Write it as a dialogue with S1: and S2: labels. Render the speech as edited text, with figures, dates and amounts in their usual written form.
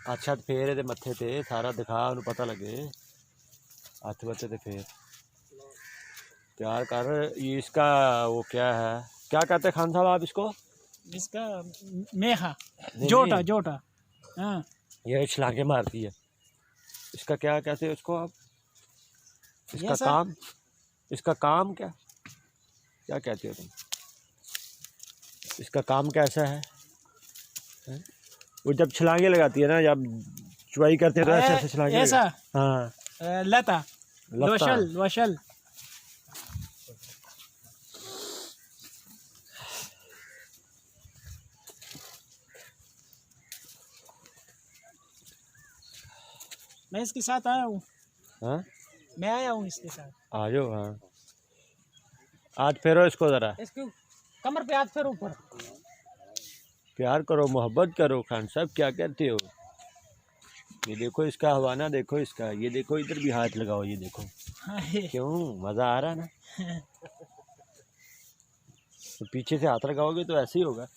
S1: अच्छा फेर ये मत्थे ते सारा दिखा उन्हें पता लगे हाथ बच्चे ते फेर तैयार कर। ये इसका वो क्या है, क्या कहते हैं खान साहब आप इसको?
S2: इसका मेहा जोटा
S1: नहीं।
S2: जोटा। हाँ
S1: ये छलांगे मारती है, इसका क्या कहते हैं उसको आप? इसका काम, इसका काम क्या क्या कहते हो तुम? इसका काम कैसा है? वो जब छलांगे लगाती है ना, जब चुवाई करते हैं तो ऐसे ऐसे छलांगे
S2: ऐसा।
S1: हाँ
S2: लता वशल वशल। मैं इसके साथ आया हूँ।
S1: हाँ
S2: मैं आया हूँ इसके साथ।
S1: आ जाओ। हाँ हाथ फेरो इसको ज़रा,
S2: इसके कमर पे हाथ फेरो ऊपर।
S1: प्यार करो मोहब्बत करो खान साहब, क्या कहते हो? ये देखो इसका हवाना, देखो इसका, ये देखो इधर भी हाथ लगाओ, ये देखो। क्यों मज़ा आ रहा ना? तो पीछे से हाथ लगाओगे तो ऐसे ही होगा।